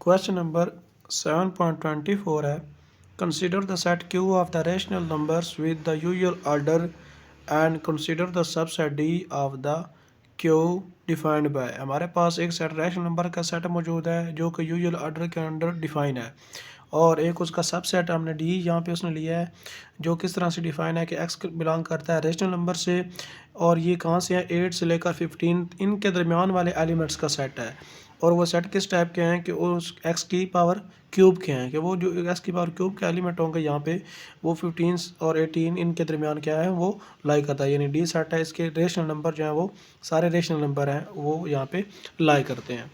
Question number 7.24 है, consider the set Q of the rational numbers with the usual order and consider the subset D of the Q defined by. हमारे पास एक set rational number का set मौजूद है जो कि usual order के under define है, और एक उसका सबसेट हमने डी यहाँ पे उसने लिया है जो किस तरह से डिफाइन है कि एक्स बिलोंग करता है रेशनल नंबर से, और ये कहाँ से है 8 से लेकर 15 इनके दरमियान वाले एलिमेंट्स का सेट है। और वो सेट किस टाइप के हैं कि उस एक्स की पावर क्यूब के हैं, कि वो जो एक्स की पावर क्यूब के एलिमेंट होंगे यहाँ पे वो 15 और 18 इनके दरमियान क्या है वो लाई करता है, यानी डी सेट है। इसके रेशनल नंबर जो है वो सारे रेशनल नंबर हैं वो यहाँ पे लाई करते हैं।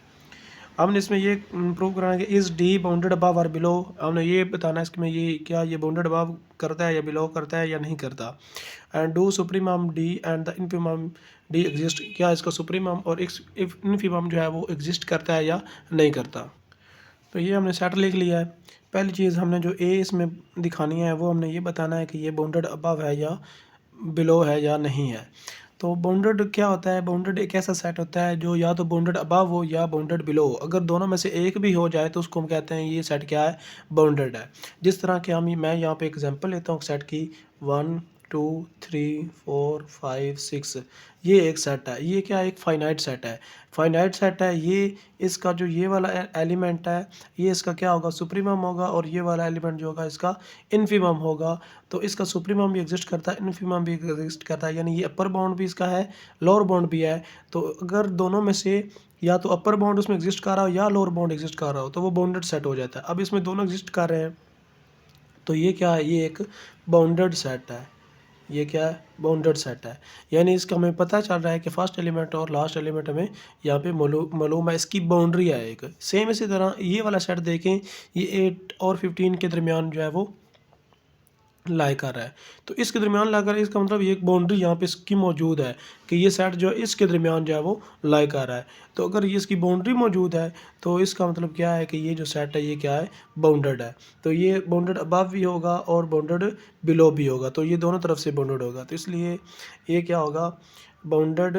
हमने इसमें ये प्रूव कराना है कि इज़ डी बाउंडेड अबव और बिलो। हमने ये बताना है इसमें ये क्या ये बाउंडेड अबव करता है या बिलो करता है या नहीं करता। And do supremum D and the infimum D exist, क्या इसका सुप्रीमम और इन्फीमम जो है वो एग्जिस्ट करता है या नहीं करता। तो ये हमने सेट लिख लिया है। पहली चीज़ हमने जो ए इसमें दिखानी है वो हमने ये बताना है कि ये बाउंडेड अबव है या बिलो है या नहीं है। तो बाउंडेड क्या होता है, बाउंडेड एक ऐसा सेट होता है जो या तो बाउंडेड अबव हो या बाउंडेड बिलो हो। अगर दोनों में से एक भी हो जाए तो उसको हम कहते हैं ये सेट क्या है, बाउंडेड है। जिस तरह के मैं यहाँ पे एग्जांपल लेता हूँ सेट की 1 2 3 4 5 6, ये एक सेट है। ये क्या एक फाइनाइट सेट है, फाइनाइट सेट है ये। इसका जो ये वाला एलिमेंट है ये इसका क्या होगा, सुप्रीमम होगा, और ये वाला एलिमेंट जो होगा इसका इन्फीमम होगा। तो इसका सुप्रीमम भी एग्जिस्ट करता है, इन्फीमम भी एग्जिस्ट करता है, यानी ये अपर बाउंड भी इसका है, लोअर बाउंड भी है। तो अगर दोनों में से या तो अपर बाउंड उसमें एग्जिस्ट कर रहा हो या लोअर बाउंड एग्जिस्ट कर रहा हो तो वो बाउंडेड सेट हो जाता है। अब इसमें दोनों एग्जिस्ट कर रहे हैं तो ये क्या है, ये एक बाउंडेड सेट है। ये क्या है, बाउंडेड सेट है। यानी इसका हमें पता चल रहा है कि फर्स्ट एलिमेंट और लास्ट एलिमेंट हमें यहाँ पे मालूम है, इसकी बाउंड्री है एक। सेम इसी तरह ये वाला सेट देखें, ये 8 और 15 के दरमियान जो है वो लाई कर रहा है। तो इसके दरमियान ला कर इसका मतलब ये एक बाउंड्री यहाँ पे इसकी मौजूद है कि ये सेट जो है इसके दरमियान जो है वो लाई कर रहा है। तो अगर ये इसकी बाउंड्री मौजूद है तो इसका मतलब क्या है कि ये जो सेट है ये क्या है, बाउंडेड है। तो ये बाउंडेड अबव भी होगा और बाउंडेड बिलो भी होगा, तो ये दोनों तरफ से बाउंडेड होगा। तो इसलिए ये क्या होगा, bounded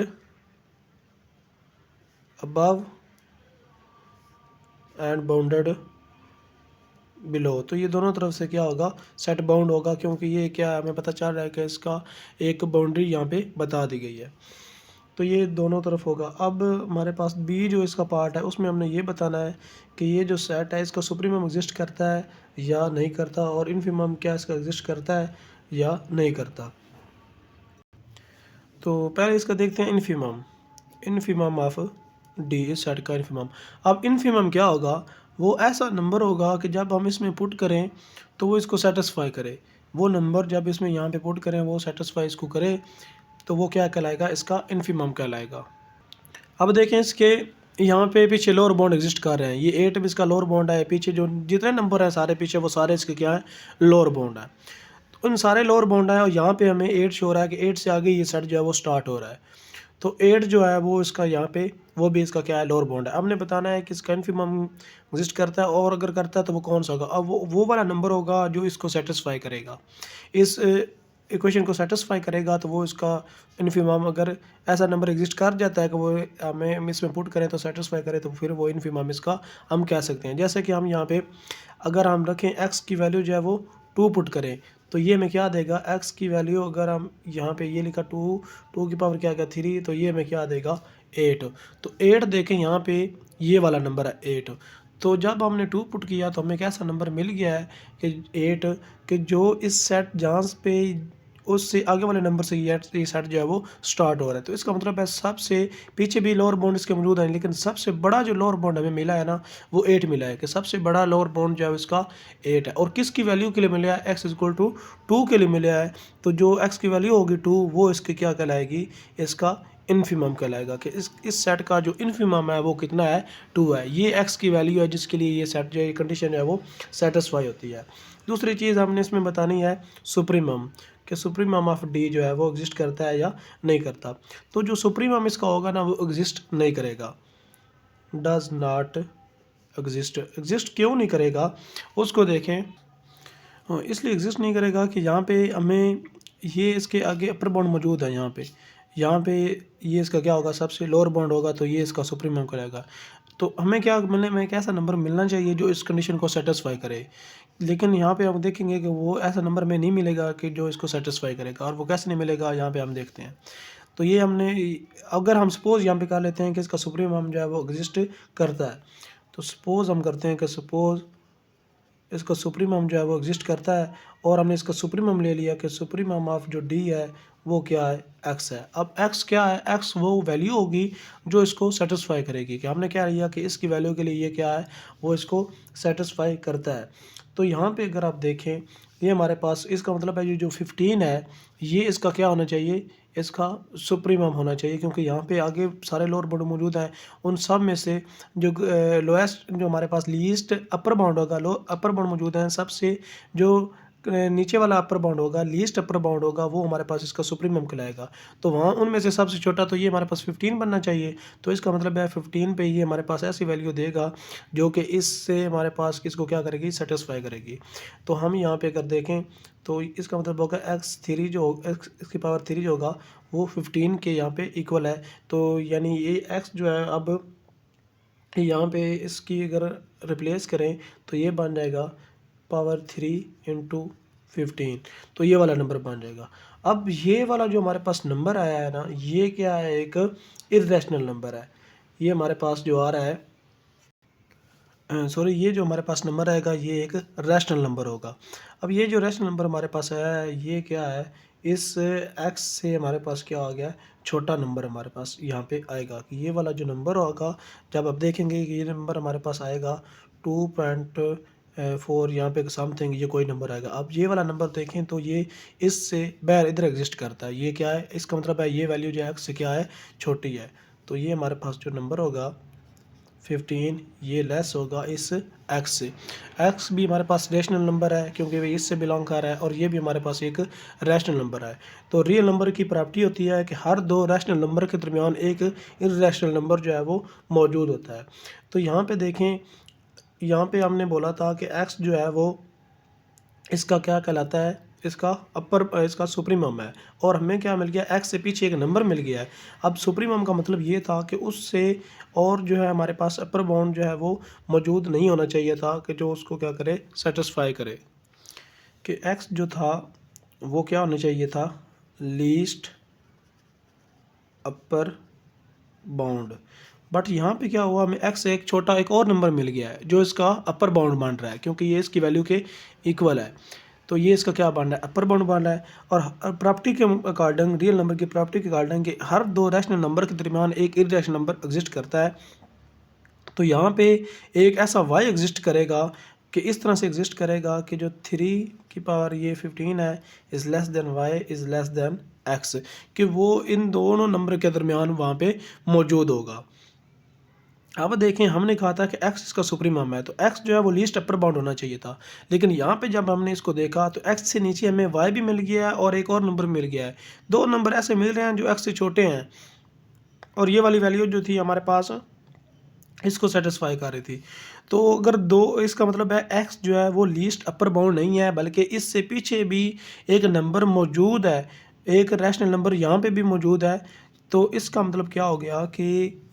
above and bounded below. तो ये दोनों तरफ से क्या होगा, सेट बाउंड होगा, क्योंकि ये क्या है हमें पता चल रहा है कि इसका एक बाउंड्री यहाँ पे बता दी गई है। तो ये दोनों तरफ होगा। अब हमारे पास बी जो इसका पार्ट है उसमें हमने ये बताना है कि ये जो सेट है इसका सुप्रीमम एग्जिस्ट करता है या नहीं करता, और इन्फीमम क्या इसका एग्जिस्ट करता है या नहीं करता। तो पहले इसका देखते हैं इन्फीमम, इन्फीमम ऑफ डी, इस सेट का इन्फीमम। अब इन्फीमम क्या होगा, वो ऐसा नंबर होगा कि जब हम इसमें पुट करें तो वो इसको सेटिस्फाई करे। वो नंबर जब इसमें यहाँ पे पुट करें वो सेटिस्फाई इसको करे तो वो क्या कहलाएगा, इसका इन्फीमम कहलाएगा। अब देखें इसके यहाँ पे पीछे लोअर बाउंड एग्जिस्ट कर रहे हैं, ये 8 भी इसका लोअर बाउंड है, पीछे जो जितने नंबर हैं सारे पीछे वो सारे इसके क्या है, लोअर बाउंड है। तो उन सारे लोअर बाउंड है और यहाँ पे हमें 8 शो हो रहा है कि 8 से आगे ये सेट जो है वो स्टार्ट हो रहा है। तो 8 जो है वो इसका यहाँ पे वो भी इसका क्या है, लोअर बाउंड है। हमने बताना है कि इसका इन्फीमम एग्जिस्ट करता है, और अगर करता है तो वो कौन सा होगा। अब वो वाला नंबर होगा जो इसको सेटिस्फाई करेगा, इस इक्वेशन को सेटिस्फाई करेगा। तो वो इसका इन्फीमम, अगर ऐसा नंबर एग्जिस्ट कर जाता है कि वो हमें इसमें पुट करें तो सेटिस्फाई करें तो फिर वो इन्फीमम इसका हम कह सकते हैं। जैसे कि हम यहाँ पे अगर हम रखें एक्स की वैल्यू जो है वो 2 पुट करें तो ये हमें क्या देगा, एक्स की वैल्यू अगर हम यहाँ पे ये लिखा 2 की पावर क्या 3, तो ये हमें क्या देगा 8। तो 8 देखें यहाँ पे ये वाला नंबर है 8। तो जब हमने 2 पुट किया तो हमें कैसा नंबर मिल गया है कि 8, कि जो इस सेट जहाँ पे उससे आगे वाले नंबर से ये सेट जो है वो स्टार्ट हो रहा है। तो इसका मतलब है सबसे पीछे भी लोअर बाउंड इसके मौजूद हैं, लेकिन सबसे बड़ा जो लोअर बाउंड हमें मिला है ना वो 8 मिला है, कि सबसे बड़ा लोअर बाउंड जो है इसका 8 है। और किसकी वैल्यू के लिए मिला है, x इक्वल टू 2 के लिए मिला है। तो जो x की वैल्यू होगी 2 वो इसकी क्या कहलाएगी, इसका इन्फीमम कहलाएगा, कि इस सेट का जो इन्फीमम है वो कितना है, 2 है। ये x की वैल्यू है जिसके लिए ये सेट जो कंडीशन है वो सेटिस्फाई होती है। दूसरी चीज़ हमने इसमें बतानी है सुप्रीमम, कि सुप्रीमम ऑफ डी जो है वो एग्जिस्ट करता है या नहीं करता। तो जो सुप्रीमम इसका होगा ना वो एग्जिस्ट नहीं करेगा, डज नॉट एग्जिस्ट। एग्जिस्ट क्यों नहीं करेगा उसको देखें। इसलिए एग्जिस्ट नहीं करेगा कि यहाँ पे हमें ये इसके आगे अपर बाउंड मौजूद है, यहाँ पे ये इसका क्या होगा, सबसे लोअर बाउंड होगा, तो ये इसका सुप्रीमम करेगा। तो हमें क्या मिलने में एक ऐसा नंबर मिलना चाहिए जो इस कंडीशन को सेटिस्फाई करे। लेकिन यहाँ पे हम देखेंगे कि वो ऐसा नंबर में नहीं मिलेगा कि जो इसको सेटिस्फाई करेगा। और वो कैसे नहीं मिलेगा, यहाँ पे हम देखते हैं। तो ये हमने, अगर हम सपोज़ यहाँ पे कर लेते हैं कि इसका सुप्रीमम जो है वो एग्जिस्ट करता है, तो सपोज़ हम करते हैं कि सपोज़ इसका सुप्रीमम जो है वो एग्जिस्ट करता है, और हमने इसका सुप्रीमम ले लिया कि सुप्रीमम ऑफ जो डी है वो क्या है, एक्स है। अब एक्स क्या है, एक्स वो वैल्यू होगी जो इसको सेटिस्फाई करेगी। कि हमने क्या लिया कि इसकी वैल्यू के लिए ये क्या है, वो इसको सेटिस्फाई करता है। तो यहाँ पे अगर आप देखें, ये हमारे पास, इसका मतलब है ये जो 15 है, ये इसका क्या होना चाहिए, इसका सुप्रीमम होना चाहिए। क्योंकि यहाँ पे आगे सारे लोअर बाउंड मौजूद हैं, उन सब में से जो लोएस्ट, जो हमारे पास लीस्ट अपर बाउंड होगा, लो अपर बाउंड मौजूद हैं, सबसे जो नीचे वाला अपर बाउंड होगा, लीस्ट अपर बाउंड होगा, वो हमारे पास इसका सुप्रीमम कहलाएगा। तो वहाँ उनमें से सबसे छोटा, तो ये हमारे पास 15 बनना चाहिए। तो इसका मतलब है 15 पे ये हमारे पास ऐसी वैल्यू देगा जो कि इससे हमारे पास किसको क्या करेगी, सेटिस्फाई करेगी। तो हम यहाँ पे अगर देखें तो इसका मतलब होगा x3 जो x की पावर 3 जो होगा वो 15 के यहाँ पे इक्वल है। तो यानी ये x जो है, अब यहाँ पे इसकी अगर रिप्लेस करें तो ये बन जाएगा पावर 3 इंटू 15। तो ये वाला नंबर बन जाएगा। अब ये वाला जो हमारे पास नंबर आया है ना, ये क्या है, एक इर्रेशनल नंबर है। ये हमारे पास जो आ रहा है, सॉरी, ये जो हमारे पास नंबर आएगा ये एक रैशनल नंबर होगा। अब ये जो रैशनल नंबर हमारे पास आया है, ये क्या है, इस x से हमारे पास क्या आ गया, छोटा नंबर हमारे पास यहाँ पे आएगा। कि ये वाला जो नंबर होगा, जब आप देखेंगे कि ये नंबर हमारे पास आएगा 2.4 यहाँ पे समथिंग, ये कोई नंबर आएगा। अब ये वाला नंबर देखें तो ये इससे बाहर इधर एग्जिस्ट करता है। ये क्या है, इसका मतलब है ये वैल्यू जो x से क्या है, छोटी है। तो ये हमारे पास जो नंबर होगा 15, ये लेस होगा इस x से। x भी हमारे पास रेशनल नंबर है क्योंकि ये इससे बिलोंग कर रहा है, और ये भी हमारे पास एक रैशनल नंबर है। तो रियल नंबर की प्रॉपर्टी होती है कि हर दो रैशनल नंबर के दरमियान एक इर्रेशनल नंबर जो है वो मौजूद होता है। तो यहाँ पे देखें, यहाँ पे हमने बोला था कि x जो है वो इसका क्या कहलाता है, इसका सुप्रीमम है। और हमें क्या मिल गया, x से पीछे एक नंबर मिल गया है। अब सुप्रीमम का मतलब ये था कि उससे और जो है हमारे पास अपर बाउंड जो है वो मौजूद नहीं होना चाहिए था कि जो उसको क्या करे, सेटिस्फाई करे। कि x जो था वो क्या होना चाहिए था, लीस्ट अपर बाउंड। बट यहाँ पे क्या हुआ, हमें x से एक छोटा एक और नंबर मिल गया है जो इसका अपर बाउंड बन रहा है, क्योंकि ये इसकी वैल्यू के इक्वल है। तो ये इसका क्या बन रहा है, अपर बाउंड बन रहा है। और प्रॉपर्टी के अकॉर्डिंग, रियल नंबर की प्रॉपर्टी के अकॉर्डिंग कि हर दो रैशनल नंबर के दरमियान एक इर्रेशनल नंबर एग्जिस्ट करता है। तो यहाँ पे एक ऐसा y एग्जिस्ट करेगा कि इस तरह से एग्जिस्ट करेगा कि जो 3 की पावर ये 15 है is less than y is less than x, कि वो इन दोनों नंबर के दरमियान वहाँ पे मौजूद होगा। अब देखें, हमने कहा था कि x इसका सुप्रीमम है, तो x जो है वो लीस्ट अपर बाउंड होना चाहिए था। लेकिन यहाँ पे जब हमने इसको देखा तो x से नीचे हमें y भी मिल गया है और एक और नंबर मिल गया है। दो नंबर ऐसे मिल रहे हैं जो x से छोटे हैं, और ये वाली वैल्यू जो थी हमारे पास इसको सेटिस्फाई कर रही थी। तो अगर दो, इसका मतलब है x जो है वो लीस्ट अपर बाउंड नहीं है, बल्कि इससे पीछे भी एक नंबर मौजूद है, एक रैशनल नंबर यहाँ पे भी मौजूद है। तो इसका मतलब क्या हो गया कि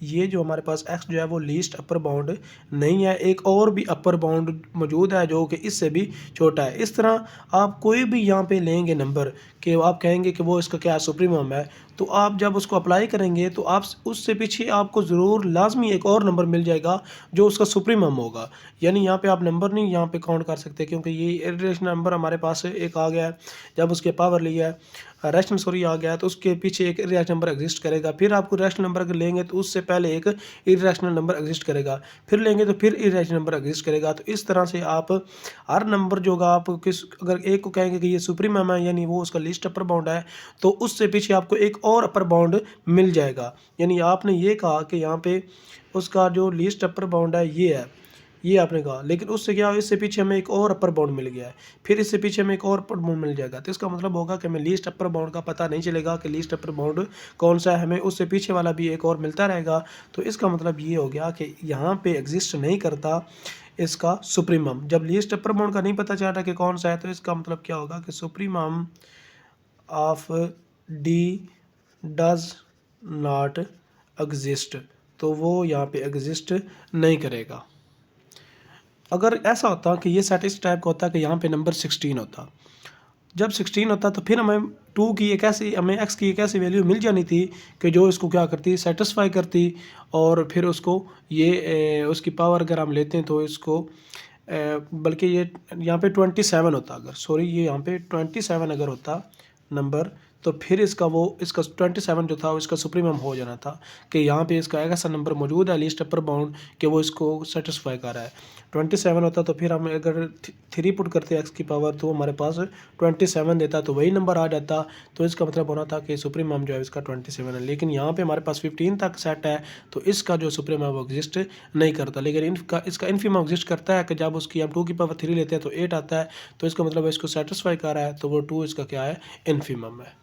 ये जो हमारे पास x जो है वो लीस्ट अपर बाउंड नहीं है, एक और भी अपर बाउंड मौजूद है जो कि इससे भी छोटा है। इस तरह आप कोई भी यहाँ पे लेंगे नंबर कि आप कहेंगे कि वो इसका क्या सुप्रीमम है, तो आप जब उसको अप्लाई करेंगे तो आप उससे पीछे आपको ज़रूर लाजमी एक और नंबर मिल जाएगा जो उसका सुप्रीमम होगा। यानी यहाँ पे आप नंबर नहीं यहाँ पे काउंट कर सकते, क्योंकि ये इर्रेशनल नंबर हमारे पास एक आ गया है, जब उसके पावर लिया है रैशनल सॉरी आ गया है, तो उसके पीछे एक इर्रेशनल नंबर एग्जिस्ट करेगा। फिर आपको रैशनल नंबर अगर लेंगे तो उससे पहले एक इर्रेशनल नंबर एग्जिस्ट करेगा, फिर लेंगे तो फिर इर्रेशनल नंबर एग्जिस्ट करेगा। तो इस तरह से आप हर नंबर जो होगा, आप किस अगर एक को कहेंगे कि ये सुप्रीमम है यानी वो उसका लीस्ट अपर बाउंड है, तो उससे पीछे आपको एक और अपर बाउंड मिल जाएगा। यानी आपने ये कहा कि यहाँ पे उसका जो लीस्ट अपर बाउंड है ये है, ये आपने कहा, लेकिन उससे क्या, इससे पीछे हमें एक और अपर बाउंड मिल गया है, फिर इससे पीछे हमें एक और अपर बाउंड मिल जाएगा। तो इसका मतलब होगा कि हमें लीस्ट अपर बाउंड का पता नहीं चलेगा कि लीस्ट अपर बाउंड कौन सा है, हमें उससे पीछे वाला भी एक और मिलता रहेगा। तो इसका मतलब ये हो गया कि यहाँ पे एग्जिस्ट नहीं करता इसका सुप्रीमम। जब लीस्ट अपर बाउंड का नहीं पता चल रहा कि कौन सा है, तो इसका मतलब क्या होगा कि supremum of D does not exist. तो वो यहाँ पे एग्जिस्ट नहीं करेगा। अगर ऐसा होता कि ये सेट इस टाइप का होता कि यहाँ पे नंबर 16 होता, जब 16 होता तो फिर हमें हमें x की एक ऐसी वैल्यू मिल जानी थी कि जो इसको क्या करती, सेटिस्फाई करती। और फिर उसको उसकी पावर अगर हम लेते हैं तो इसको बल्कि ये यहाँ पे 27 होता, अगर सॉरी ये यहाँ पे 27 अगर होता नंबर, तो फिर इसका 27 जो था वो इसका सुप्रीमम हो जाना था कि यहाँ पे इसका एक ऐसा नंबर मौजूद है लीस्ट अपर बाउंड कि वो इसको सेटिस्फाई कर रहा है। 27 होता तो फिर हम अगर 3 पुट करते x की पावर तो हमारे पास 27 देता, तो वही नंबर आ जाता। तो इसका मतलब होना था कि सुप्रीमम जो है इसका 27 है। लेकिन यहाँ पे हमारे पास 15 तक सेट है, तो इसका जो सुप्रीमम वो एग्जिस्ट नहीं करता। लेकिन इसका इन्फिमम एग्जिस्ट करता है कि जब उसकी हम 2 की पावर 3 लेते हैं तो 8 आता है। तो इसका मतलब इसको सेटिस्फाई कर रहा है, तो वो 2 इसका क्या है, इन्फिमम है।